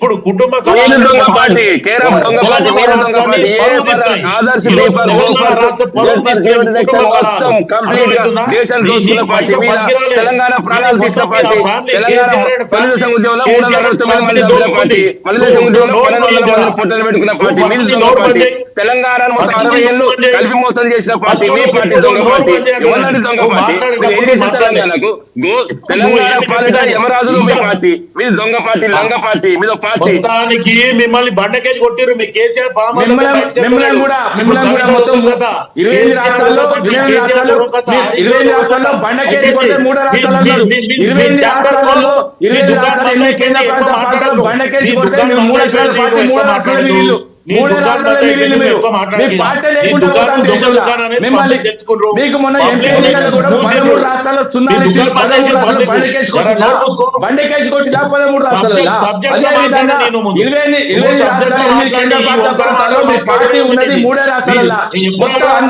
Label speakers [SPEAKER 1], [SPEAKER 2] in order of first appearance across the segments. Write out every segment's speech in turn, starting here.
[SPEAKER 1] ఇప్పుడు కుటుంబ
[SPEAKER 2] దొంగ పార్టీ ఆదర్శ మొత్తం కంప్లీట్ గా దేశాన్ని దోచుకున్న పార్టీ మీద తెలంగాణ ప్రాణాలు తీసిన పార్టీ తెలంగాణ తెలుగుదేశం ఉద్యోగంలో 369 మంది చంపిన పార్టీ తెలుగుదేశం ఉద్యోగంలో 1200 మంది పొట్టలు పెట్టుకున్న పార్టీ మీరు దొంగ పార్టీ తెలంగాణ మొత్తం 60 ఏళ్ళు కలిపి మోసం చేసిన పార్టీ మీ పార్టీ దొంగ పార్టీ ఎవరినంటే దొంగ పార్టీ మీరు ఏం చేసిన తెలంగాణకు తెలంగాణ పాలిట యమరాజులు మీ పార్టీ మీరు దొంగ పార్టీ లంగ పార్టీ మీద పార్టీ
[SPEAKER 1] మిమ్మల్ని బండకేజ్ కొట్టిరు మీ కేసీఆర్
[SPEAKER 2] మిమ్మల్ని కూడా మొత్తం 25 రాష్ట్రాల్లో బండకేజ్ కొట్టే 3 రాష్ట్రాలు 25 రాష్ట్రాలలో 25 రాష్ట్రాలు ఎన్ని కేంద్ర ప్రాంతాలు బండకేజ్ కొట్టే 3 రాష్ట్రాల పార్టీ 3 రాష్ట్రాల వీళ్ళు మీకు మొన్న ఎంపీ ఎన్నికలు కూడా 13 రాష్ట్రాల్లో సున్నాలు 13 రాష్ట్రాలు బండకేజ్ కొట్టిలా 13 రాష్ట్రాలలో అదే విధంగా 25 రాష్ట్రాలు ఎన్ని కేంద్ర ప్రాంతాల్లో మీ పార్టీ ఉన్నది 3 రాష్ట్రాలలో మొత్తం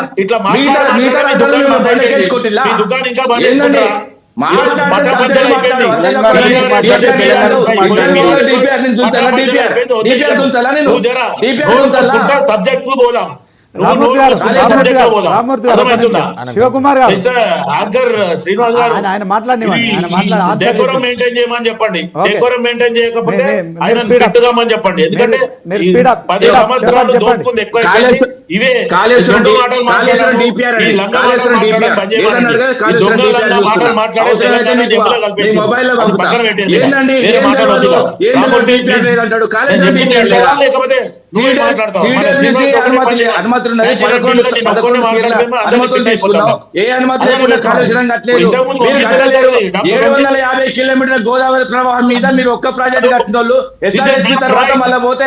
[SPEAKER 2] మిగతా రాష్ట్రాలు బండకేజ్ కొట్టిలా ఏంటండి
[SPEAKER 3] శివకుమార్ గారు
[SPEAKER 1] శ్రీనివాస్ గారు
[SPEAKER 3] ఆయన
[SPEAKER 1] డెకోరం మెయింటైన్ చేయమని చెప్పండి. డెకోరం మెయింటైన్ చేయకపోతే ఆయన పెట్టుదామని చెప్పండి. ఎందుకంటే 10 సంవత్సరాలు దోపుకుంది ఎక్కువ. ఇవే
[SPEAKER 2] అనుమతులు 750 కిలోమీటర్ల గోదావరి ప్రవాహం మీద మీరు ఒక్క ప్రాజెక్ట్ కట్టిన వాళ్ళు ఎస్ఆర్ఎస్పీ తర్వాత మళ్ళీ పోతే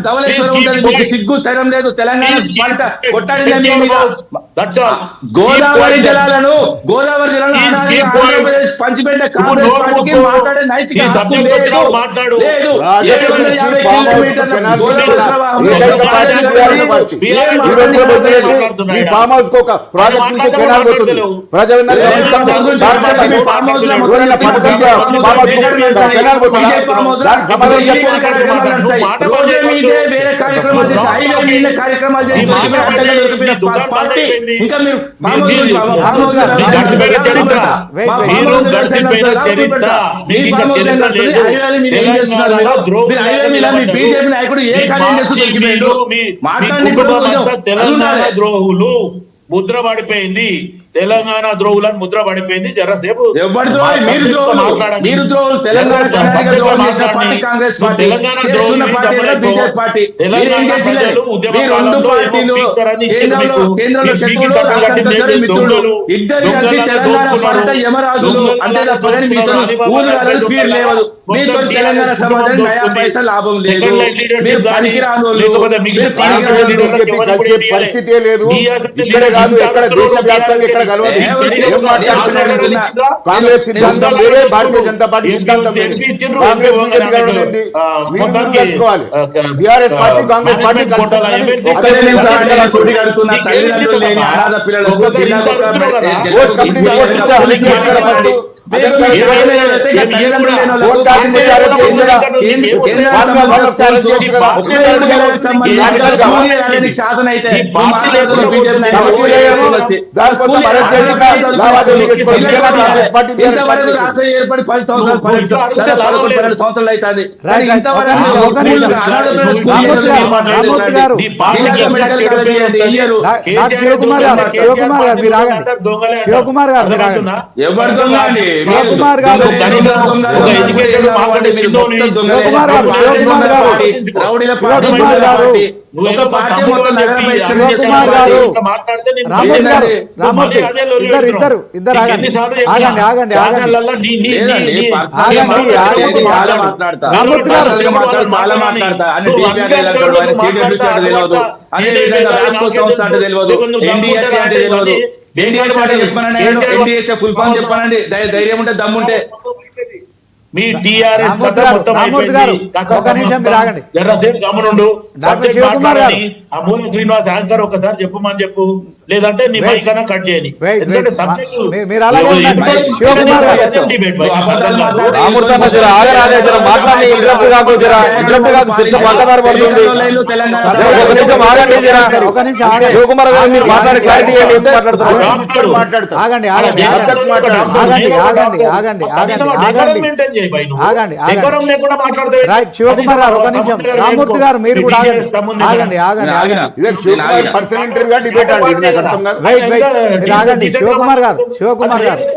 [SPEAKER 2] ధవళేశ్వరం ఉంటుంది. మీకు సిగ్గు శరం లేదు. తెలంగాణ పంట కొట్టాడింది మీద గోదావరి జలాలను ఆంధ్రప్రదేశ్ పంచిపెట్టే కాంగ్రెస్ పార్టీకి మాట్లాడే నైతిక హక్కు లేదు. 750 కిలోమీటర్ల గోదావరి ప్రవాహం బీజేపీ నాయకుడు ఏ కార్యం చేస్తూ
[SPEAKER 1] తెలంగాణ ద్రోహులు ముద్ర పడిపోయింది. తెలంగాణ ద్రోహులను ముద్ర పడిపోయింది. జరసేపు
[SPEAKER 2] తెలంగాణ సమాజానికి నయా పైసా లాభం లేదు.
[SPEAKER 4] పరిస్థితి లేదు. ఇక్కడే కాదు, ఎక్కడ దేశవ్యాప్తంగా ఎక్కడ కలవదు. ఏం మాట్లాడుతున్నారు? కాంగ్రెస్ సిద్ధాంతం వేరే, భారతీయ జనతా పార్టీ సిద్ధాంతం వేరే. కాంగ్రెస్ బీజేపీ కలవలేదు. మీరు కలుసుకోవాలి. బీఆర్ఎస్ పార్టీ కాంగ్రెస్ పార్టీ
[SPEAKER 2] ఏర్పడి 10 సంవత్సరాలు అవుతుంది.
[SPEAKER 3] శివకుమార్ గారు
[SPEAKER 2] ఎవరు దొంగ అండి?
[SPEAKER 3] శివకుమార్ గారు
[SPEAKER 2] ఎన్డీఎస్ఏ ఫుల్ ఫామ్ చెప్పానండి. ధైర్యం ఉంటే దమ్ముంటే
[SPEAKER 1] మీ టీఆర్ఎస్ కథ మొత్తం జరసేపు గమనుండు. అమూల శ్రీనివాస్ యాంకర్ ఒకసారి చెప్పమని చెప్పు. లేదంటే నీ మైక్ అన్న కట్ చేయని.
[SPEAKER 3] Wait,
[SPEAKER 1] ఎందుకంటే
[SPEAKER 3] wait.
[SPEAKER 1] సబ్జెక్ట్
[SPEAKER 3] మీరు అలాగే ఉండండి. శివకుమార్ గారు.
[SPEAKER 5] రామూర్తి జర ఆగరాదే, జర మాట్లాడి ఇంటరప్ట్ కాకు, జర ఇంటరప్ట్ కాకు, చర్చ పక్కదారి పడుతుంది. ఒక నిమిషం ఆగండి, జర
[SPEAKER 3] ఒక నిమిషం ఆగండి.
[SPEAKER 5] శివకుమార్ గారు మీరు మాట్లాడే క్లారిటీ ఏంటి, ఎందుకు మాట్లాడుతున్నారు?
[SPEAKER 4] మాట్లాడతారు.
[SPEAKER 3] ఆగండి ఆగండి ఆగండి ఆగండి ఆగండి ఆగండి ఆగండి
[SPEAKER 1] మెయింటైన్ చేయి బై నువ్వు.
[SPEAKER 3] ఆగండి, ఆగండి.
[SPEAKER 1] డెకోరం లేకుండా మాట్లాడితే
[SPEAKER 3] రైట్ శివకుమార్ గారు ఒక నిమిషం. రామూర్తి గారు మీరు కూడా ఆగండి ఆగండి ఆగండి
[SPEAKER 4] ఇదే శివకుమార్ పర్సనల్ ఇంటర్వ్యూగా డిబేట్ అండి, ఇది నాకు అర్థం కాదు.
[SPEAKER 3] రైట్ రైట్ మీరు ఆగండి. శివకుమార్ గారు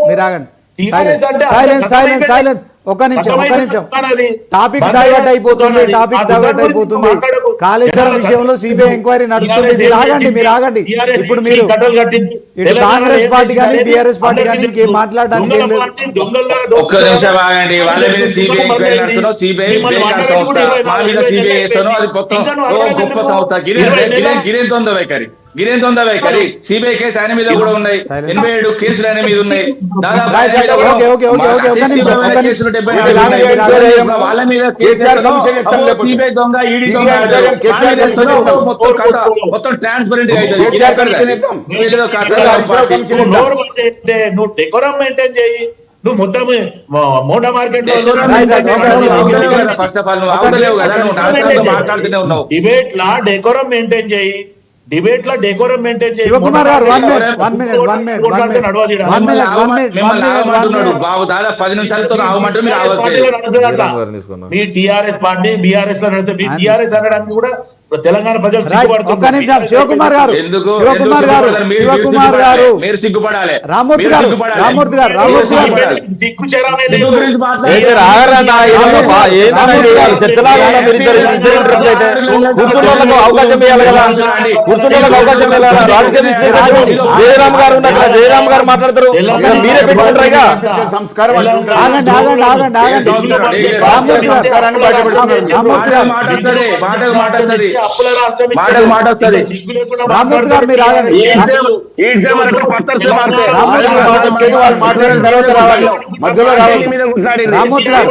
[SPEAKER 3] మీరు ఆగండి. Silence silence silence. ఒక నిమిషం టాపిక్ డైవర్ట్ అయిపోతుంది. కాళేశ్వరం విషయంలో సిబిఐ ఎంక్వైరీ నడుస్తుంది. మీరు ఆగండి. ఇప్పుడు మీరు ఇటు కాంగ్రెస్ పార్టీ కానీ బీఆర్ఎస్ పార్టీ కానీ ఇంకేం మాట్లాడడానికి ఏం లేదు.
[SPEAKER 2] ఒక్క నిమిషం ఆగండి. వాళ్ళ మీద సిబిఐ ఎంక్వైరీ నడుస్తున్నావు, సిబిఐ బేకార్ సంస్థ, మా మీద సిబిఐ చేస్తాను, అది గొప్ప సంస్థ. గిరేన్ తొంద వైఖరి. సిబిఐ కేసు ఆయన మీద కూడా ఉన్నాయి, 87 కేసులు ఆయన మీద ఉన్నాయి. దాదాపు వాళ్ళ మీద సిబిఐ దొంగ, ఈడీ దొంగ, మొత్తం ట్రాన్స్పరెంట్ గా
[SPEAKER 1] నువ్వు డెకోరం మెయింటైన్ చేయి. నువ్వు మొత్తం మోడా మార్కెట్ లో
[SPEAKER 2] ఫస్ట్ ఆఫ్ ఆల్ అవడలేవు కదా, నువ్వు మాట్లాడుతూనే ఉన్నావు.
[SPEAKER 1] డిబేట్ లా డెకోరం మెయింటైన్ చేయి. డిబేట్ లో డెకోరం మెయింటైన్ చేయి.
[SPEAKER 3] శివకుమార్ గారు 1 minute
[SPEAKER 2] బాబు దాదాపు 10 నిమిషాలతో ఆగమంటారు, మీరు ఆగట్లేదు.
[SPEAKER 1] మీ టిఆర్ఎస్ పార్టీ బీఆర్ఎస్ లో నడితే మీ టిఆర్ఎస్ అనడానికి కూడా తెలంగాణ ప్రజలు
[SPEAKER 3] ఒక్క నిమిషం. శివకుమార్ గారు
[SPEAKER 2] మీరు సిగ్గుపడాలి.
[SPEAKER 3] రామూర్తి గారు
[SPEAKER 5] చర్చలాగా మీరు ఇద్దరు ఇంటర్వ్యూలు అయితే కూర్చున్న అవకాశం ఇవ్వాలి కదా, కూర్చున్న అవకాశం ఇవ్వాలి. రాజకీయ విశ్లేషకులు జయరామ్ గారు ఉన్నారు, జయరామ్ గారు మాట్లాడతారు, మీరే పెట్టుకుంటారు. ఇక
[SPEAKER 4] సంస్కారం
[SPEAKER 3] రామూర్తి గారు మీరు ఆగండి.
[SPEAKER 4] మాట్లాడిన తర్వాత రావాలి, మధ్యలో రావాలి.
[SPEAKER 3] రామూర్తి గారు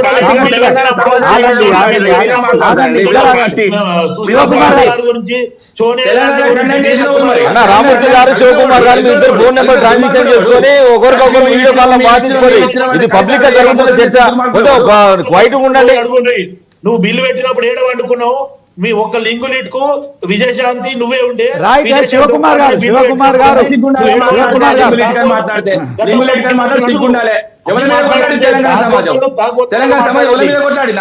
[SPEAKER 3] ఆగండి ఆగండి. శివకుమార్ గారు
[SPEAKER 1] గురించి
[SPEAKER 5] అన్న రామూర్తి గారు శివకుమార్ గారు మీ ఇద్దరు ఫోన్ నెంబర్ ట్రాన్సాక్షన్ చేసుకొని ఒకరికొకరు వీడియో కాల్ బాధించుకొని ఇది పబ్లిక్ గా జరుగుతున్న చర్చ, కొంచెం క్వైట్ ఉండండి.
[SPEAKER 1] నువ్వు బిల్లు పెట్టినప్పుడు ఏడ వండుకున్నావు, మీ ఒక్క లింగులిట్కు విజయశాంతి నువ్వే ఉండే.
[SPEAKER 3] శివకుమార్ గారు
[SPEAKER 2] మాట్లాడితే సిగ్గుండాలి. ఎవరి మీద కొట్లాడి తెలంగాణ సమాజం ఎవరి మీద కొట్లాడి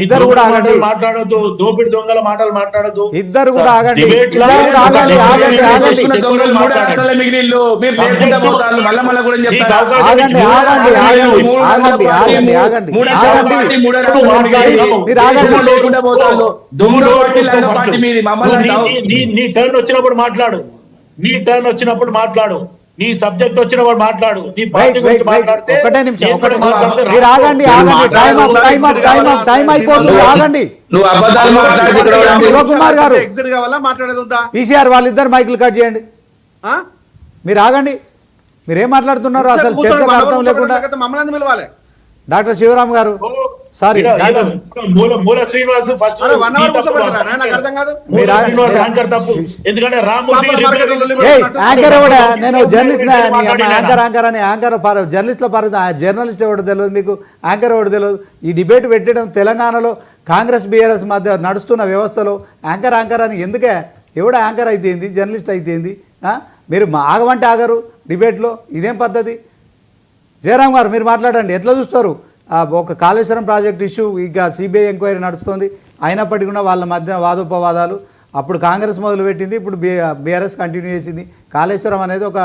[SPEAKER 3] ఇద్దరు కూడా
[SPEAKER 1] మాట్లాడద్దు, దోపిడి దొంగల మాటలు మాట్లాడద్దు.
[SPEAKER 3] ఇద్దరు కూడా ఆగండి.
[SPEAKER 1] నీ టర్న్ వచ్చినప్పుడు మాట్లాడు, నీ టర్న్ వచ్చినప్పుడు మాట్లాడు, నీ సబ్జెక్ట్ వచ్చినప్పుడు మాట్లాడు, నీ పార్టీ గురించి మాట్లాడితే
[SPEAKER 3] ఒకటే నిమిషం మీరు ఆగండి. టైం అయిపోతుంది. ఆగండి. శివకుమార్ గారు పీసీఆర్ వాళ్ళిద్దరు మైకులు కట్ చేయండి. మీరు ఆగండి. మీరేం మాట్లాడుతున్నారు అసలు చర్చకు అర్థం లేకుండా. డాక్టర్ శివరామ్ గారు సారీ
[SPEAKER 1] మూల శ్రీనివాస్ ఫస్ట్
[SPEAKER 3] యాంకర్ ఎవడా? నేను జర్నలిస్ట్ జర్నలిస్ట్ ఎవడు తెలియదు మీకు, యాంకర్ ఎవడు తెలియదు. ఈ డిబేట్ పెట్టడం తెలంగాణలో కాంగ్రెస్ బీఆర్ఎస్ మధ్య నడుస్తున్న వ్యవస్థలో యాంకర్ అని ఎందుకే? ఎవడ యాంకర్ అయితేంది, జర్నలిస్ట్ అయితేంది? మీరు ఆగమంటే ఆగరు డిబేట్లో, ఇదేం పద్ధతి? జయరామ్ గారు మీరు మాట్లాడండి. ఎట్లా చూస్తారు? ఒక కాళేశ్వరం ప్రాజెక్ట్ ఇష్యూ ఇక సిబిఐ ఎంక్వైరీ నడుస్తుంది, అయినప్పటికీ కూడా వాళ్ళ మధ్య వాదోపవాదాలు. అప్పుడు కాంగ్రెస్ మొదలుపెట్టింది, ఇప్పుడు బీఆర్ఎస్ కంటిన్యూ చేసింది. కాళేశ్వరం అనేది ఒక